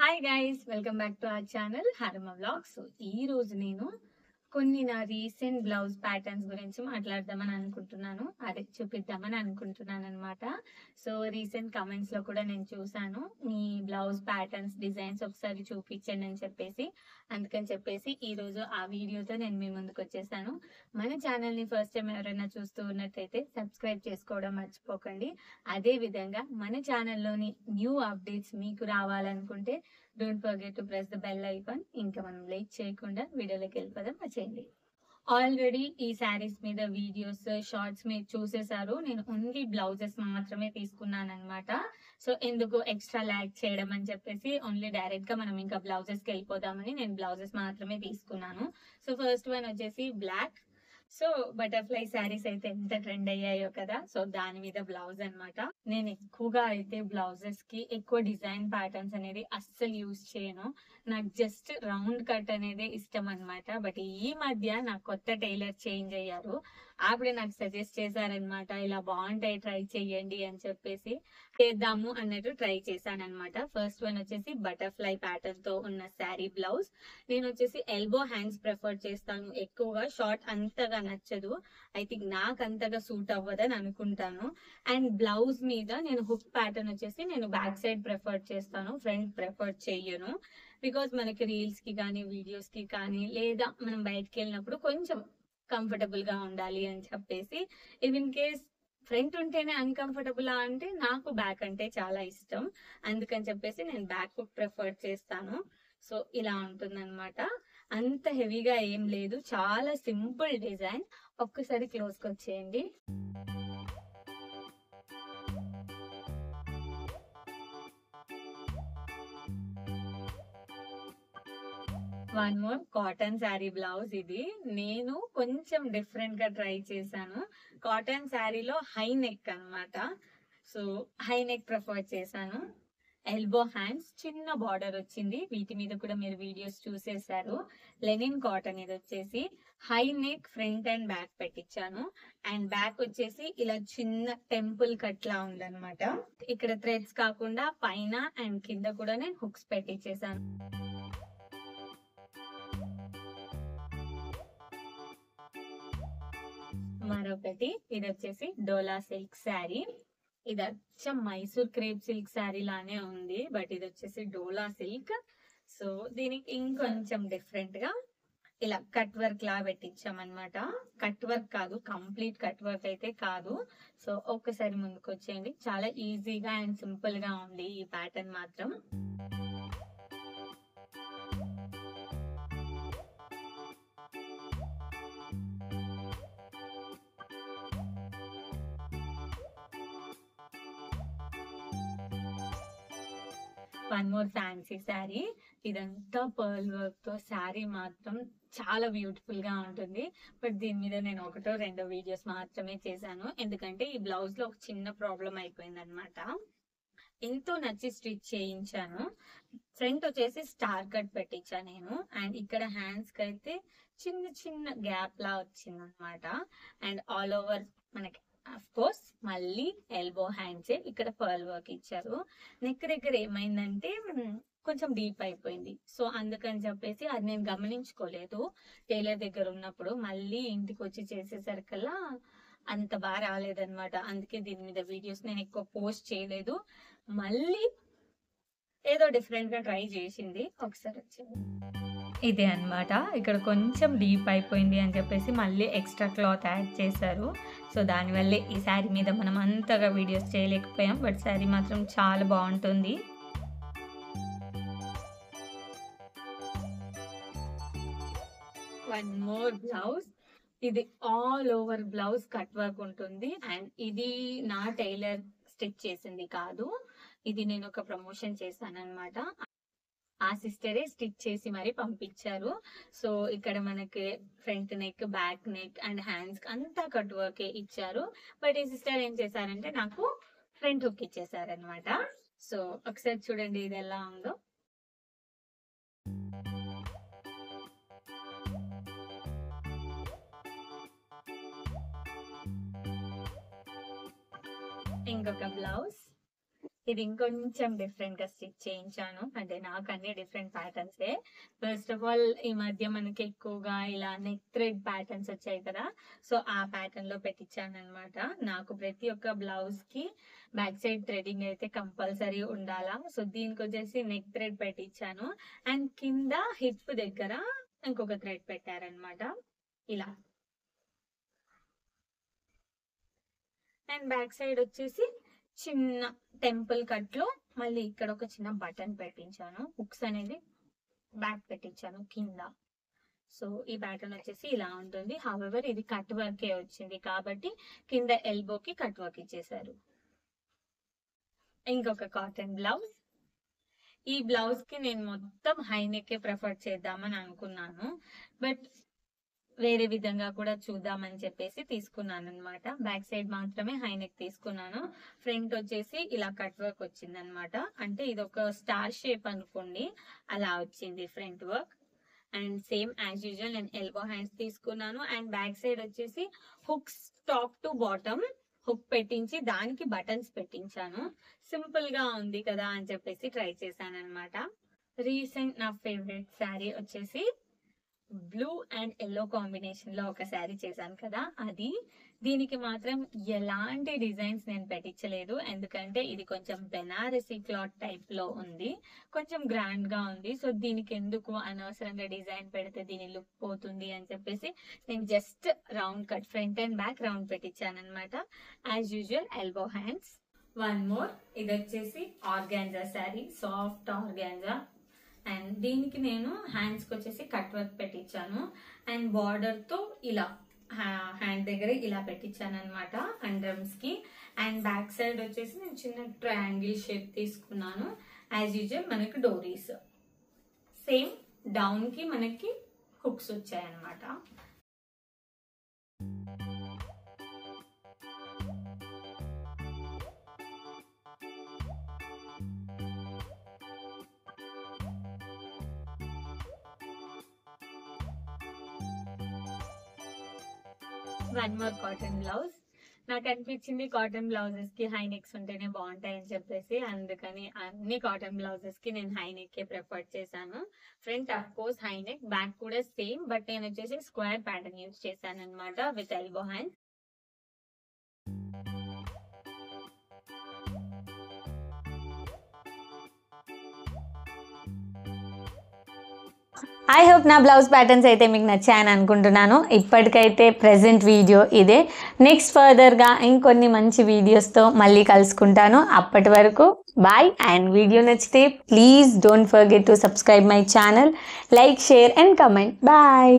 Hi guys, welcome back to our channel హరమ vlogs. ఈ రోజు నేను కొన్ని నా రీసెంట్ బ్లౌజ్ ప్యాటర్న్స్ గురించి మాట్లాడదామని అనుకుంటున్నాను, అదే చూపిద్దామని అనుకుంటున్నాను అనమాట. సో రీసెంట్ కమెంట్స్ లో కూడా నేను చూసాను, మీ బ్లౌజ్ ప్యాటర్న్స్ డిజైన్స్ ఒకసారి చూపించండి అని చెప్పేసి. అందుకని చెప్పేసి ఈ రోజు ఆ వీడియోతో నేను మీ ముందుకు వచ్చేసాను. మన ఛానల్ ని ఫస్ట్ టైం ఎవరైనా చూస్తూ ఉన్నట్టయితే సబ్స్క్రైబ్ చేసుకోవడం మర్చిపోకండి. అదే విధంగా మన ఛానల్లోని న్యూ అప్డేట్స్ మీకు రావాలనుకుంటే don't forget to press the bell icon. ఇంకా మనం లేట్ చేయకుండా వీడియోలోకి వెళ్ళిపోదాం, వచ్చేయండి. ఆల్రెడీ ఈ శారీస్ మీద వీడియోస్ షార్ట్స్ మీరు చూసేసారు. నేను ఓన్లీ బ్లౌజెస్ మాత్రమే తీసుకున్నాను అనమాట. సో ఎందుకు ఎక్స్ట్రా ల్యాగ్ చేయడం అని చెప్పేసి ఓన్లీ డైరెక్ట్ గా మనం ఇంకా బ్లౌజెస్ కి వెళ్ళిపోదామని నేను బ్లౌజెస్ మాత్రమే తీసుకున్నాను. సో ఫస్ట్ వన్ వచ్చేసి బ్లాక్. సో బటర్ఫ్లై శారీస్ అయితే ఎంత ట్రెండ్ అయ్యాయో కదా, సో దాని మీద బ్లౌజ్ అన్నమాట. నేను ఎక్కువగా అయితే బ్లౌజెస్ కి ఎక్కువ డిజైన్ ప్యాటర్న్స్ అనేది అస్సలు యూజ్ చేయను. నాకు జస్ట్ రౌండ్ కట్ అనేది ఇష్టం అన్నమాట. బట్ ఈ మధ్య నాకు కొత్త టైలర్ చేంజ్ అయ్యారు, ఆవిడ నాకు సజెస్ట్ చేశారనమాట, ఇలా బాగుంటాయి ట్రై చెయ్యండి అని చెప్పేసి. చేద్దాము అన్నట్టు ట్రై చేశాను అనమాట. ఫస్ట్ వన్ వచ్చేసి బటర్ఫ్లై ప్యాటర్న్ తో ఉన్న శారీ బ్లౌజ్. నేను వచ్చేసి ఎల్బో హ్యాండ్స్ ప్రిఫర్ చేస్తాను ఎక్కువగా, షార్ట్ అంతగా నచ్చదు. ఐ థింక్ నాకు అంతగా సూట్ అవ్వదని అనుకుంటాను. అండ్ బ్లౌజ్ మీద నేను హుక్ ప్యాటర్న్ వచ్చేసి నేను బ్యాక్ సైడ్ ప్రిఫర్ చేస్తాను, ఫ్రంట్ ప్రిఫర్ చెయ్యను. బికాస్ మనకి రీల్స్ కి కానీ వీడియోస్ కి కానీ లేదా మనం బయటకు వెళ్ళినప్పుడు కొంచెం కంఫర్టబుల్ గా ఉండాలి అని చెప్పేసి. ఇన్ కేస్ ఫ్రంట్ ఉంటేనే అన్కంఫర్టబుల్ అంటే నాకు బ్యాక్ అంటే చాలా ఇష్టం, అందుకని చెప్పేసి నేను బ్యాక్ హుక్ ప్రిఫర్ చేస్తాను. సో ఇలా ఉంటుందన్నమాట. అంత హెవీగా ఏం లేదు, చాలా సింపుల్ డిజైన్. ఒక్కసారి క్లోజ్ కి వచ్చేయండి. One more cotton sari blouse. ఇది నేను కొంచెం డిఫరెంట్ గా ట్రై చేశాను. కాటన్ శారీలో హై నెక్ అన్నమాట. సో హై నెక్ ప్రిఫర్ చేశాను. ఎల్బో హ్యాండ్స్, చిన్న బార్డర్ వచ్చింది. వీటి మీద కూడా మీరు వీడియోస్ చూసేశారు. లెనిన్ కాటన్ ఇది వచ్చేసి. High neck front and back పెట్టించాను. అండ్ బ్యాక్ వచ్చేసి ఇలా చిన్న టెంపుల్ కట్ లా ఉందన్నమాట. ఇక్కడ థ్రెడ్స్ కాకుండా పైన అండ్ కింద కూడా నేను హుక్స్ పెట్టించేసాను. మరొకటి ఇది వచ్చేసి డోలా సిల్క్ శారీ. ఇది అచ్చం మైసూర్ క్రేప్ సిల్క్ శారీ లానే ఉంది, బట్ ఇది వచ్చేసి డోలా సిల్క్. సో దీనికి ఇంకొంచెం డిఫరెంట్ గా ఇలా కట్ వర్క్ లా పెట్టించామన్నమాట. కట్ వర్క్ కాదు, కంప్లీట్ కట్ వర్క్ అయితే కాదు. సో ఒక్కసారి ముందుకు వచ్చేయండి. చాలా ఈజీగా అండ్ సింపుల్ గా ఉంది ఈ ప్యాటర్న్ మాత్రం. One more fancy sari. ఇదంతా పర్ల్ వర్క్ తో శారీ మాత్రం చాలా బ్యూటిఫుల్ గా ఉంటుంది. బట్ దీని మీద నేను ఒకటో రెండో వీడియోస్ మాత్రమే చేశాను, ఎందుకంటే ఈ బ్లౌజ్ లో ఒక చిన్న ప్రాబ్లం అయిపోయింది అనమాట. ఎంతో నచ్చి స్టిచ్ చేయించాను. ఫ్రంట్ వచ్చేసి స్టార్ కట్ పెట్టించాను నేను. అండ్ ఇక్కడ హ్యాండ్స్ కి అయితే చిన్న చిన్న గ్యాప్ లా వచ్చింది అనమాట. అండ్ ఆల్ ఓవర్ మనకి అఫ్ కోర్స్ మళ్ళీ ఎల్బో హ్యాండ్స్ ఇక్కడ పర్ల్ వర్క్ ఇచ్చారు. నెక్ దగ్గర ఏమైందంటే కొంచెం డీప్ అయిపోయింది. సో అందుకని చెప్పేసి అది నేను గమనించుకోలేదు టైలర్ దగ్గర ఉన్నప్పుడు. మళ్ళీ ఇంటికి వచ్చి చేసేసరికల్లా అంత బాగా రాలేదన్నమాట. అందుకే దీని మీద వీడియోస్ నేను ఎక్కువ పోస్ట్ చేయలేదు. మళ్ళీ ఏదో డిఫరెంట్ గా ట్రై చేసింది, ఒకసారి వచ్చింది. ఇదే అన్నమాట. ఇక్కడ కొంచెం డీప్ అయిపోయింది అని చెప్పేసి మళ్ళీ ఎక్స్ట్రా క్లాత్ యాడ్ చేశారు. సో దానివల్లే ఈ శారీ మీద మనం అంతగా వీడియోస్ చేయలేకపోయాం, బట్ శారీ మాత్రం చాలా బాగుంటుంది. One more blouse. ఇది all over blouse cut work ఉంటుంది. అండ్ ఇది నా టైలర్ స్టిచ్ చేసింది కాదు, ఇది నేను ఒక ప్రమోషన్ చేశాను అనమాట. ఆ సిస్టరే స్టిచ్ చేసి మరి పంపించారు. సో ఇక్కడ మనకి front neck, back neck and hands అంతా కట్ వర్క్ ఇచ్చారు. బట్ ఈ సిస్టర్ ఏం చేశారంటే నాకు ఫ్రంట్ హుక్ ఇచ్చేసారనమాట. సో ఒకసారి చూడండి ఇది ఎలా ఉందో. ఇంకొక బ్లౌజ్. ఇది ఇంకొంచెం డిఫరెంట్ గా స్టిచ్ చేయించాను. అంటే నాకు అన్ని డిఫరెంట్ ప్యాటర్న్సే. ఫస్ట్ ఆఫ్ ఆల్ ఈ మధ్య మనకి ఎక్కువగా ఇలా నెక్ థ్రెడ్ ప్యాటర్న్స్ వచ్చాయి కదా, సో ఆ ప్యాటర్న్ లో పెట్టించాను అనమాట. నాకు ప్రతి ఒక్క బ్లౌజ్ కి బ్యాక్ సైడ్ థ్రెడింగ్ అయితే కంపల్సరీ ఉండాలా. సో దీనికి వచ్చేసి నెక్ థ్రెడ్ పెట్టించాను అండ్ కింద హిప్ దగ్గర ఇంకొక థ్రెడ్ పెట్టారనమాట ఇలా. అండ్ బ్యాక్ సైడ్ వచ్చేసి చిన్న టెంపుల్ కట్ లో మళ్ళీ ఇక్కడ ఒక చిన్న బటన్ పెట్టించాను. హుక్స్ అనేది బ్యాక్ పెట్టించాను కింద. సో ఈ ప్యాటర్న్ వచ్చేసి ఇలా ఉంటుంది. హౌవెవర్ ఇది కట్ వర్కే వచ్చింది కాబట్టి కింద ఎల్బోకి కట్ వర్క్ ఇచ్చేసారు. ఇంకొక కాటన్ బ్లౌజ్. ఈ బ్లౌజ్ కి నేను మొత్తం హై నెక్ ప్రిఫర్ చేద్దామని అనుకున్నాను, బట్ వేరే విధంగా కూడా చూద్దామని చెప్పేసి తీసుకున్నాను అనమాట. బ్యాక్ సైడ్ మాత్రమే హై నెక్ తీసుకున్నాను. ఫ్రంట్ వచ్చేసి ఇలా కట్ వర్క్ వచ్చింది అనమాట. అంటే ఇది ఒక స్టార్ షేప్ అనుకోండి, అలా వచ్చింది front work. And same as usual నేను ఎల్బో హ్యాండ్స్ తీసుకున్నాను. అండ్ బ్యాక్ సైడ్ వచ్చేసి hooks top to bottom hook పెట్టించి దానికి బటన్స్ పెట్టించాను. సింపుల్ గా ఉంది కదా అని చెప్పేసి ట్రై చేశాను అనమాట. రీసెంట్ నా ఫేవరెట్ శారీ వచ్చేసి బ్లూ అండ్ ఎల్లో కాంబినేషన్ లో ఒక శారీ చేశాను కదా, అది. దీనికి మాత్రం ఎలాంటి డిజైన్స్ నేను పెట్టించలేదు, ఎందుకంటే ఇది కొంచెం బెనారసీ క్లాత్ టైప్ లో ఉంది, కొంచెం గ్రాండ్ గా ఉంది. సో దీనికి ఎందుకు అనవసరంగా డిజైన్ పెడితే దీని లుక్ పోతుంది అని చెప్పేసి నేను just round cut front and back round పెట్టించాను అనమాట. As usual elbow hands. One more, ఇది వచ్చేసి organza sari, soft organza. And దీనికి నేను హ్యాండ్స్ కి వచ్చేసి కట్ వర్క్ పెట్టించాను అండ్ బార్డర్ తో ఇలా హ్యాండ్ దగ్గర ఇలా పెట్టించాను అనమాట అండర్మ్స్ కి. అండ్ బ్యాక్ సైడ్ వచ్చేసి నేను చిన్న ట్రయాంగిల్ షేప్ తీసుకున్నాను. యాజ్ యూజువల్ మనకి డోరీస్ సేమ్ డౌన్ కి మనకి హుక్స్ వచ్చాయన్నమాట. One more cotton blouse. నాకు అనిపించింది కాటన్ బ్లౌజెస్ కి హై నెక్స్ ఉంటేనే బాగుంటాయని చెప్పేసి, అందుకని అన్ని కాటన్ బ్లౌజెస్ కి నేను హై నెక్ ప్రిఫర్ చేశాను. Front of course high neck, back కూడా సేమ్, బట్ నేను వచ్చేసి స్క్వేర్ ప్యాటర్న్ యూజ్ చేశాను అనమాట with elbow hand. I hope నా బ్లౌజ్ ప్యాటర్న్స్ అయితే మీకు నచ్చాయని అనుకుంటున్నాను. ఇప్పటికైతే ప్రెజెంట్ వీడియో ఇదే. నెక్స్ట్ ఫర్దర్గా ఇంకొన్ని మంచి వీడియోస్తో మళ్ళీ కలుసుకుంటాను. అప్పటి వరకు బాయ్. అండ్ వీడియో నచ్చితే please don't forget to subscribe my channel, like, share and comment. Bye.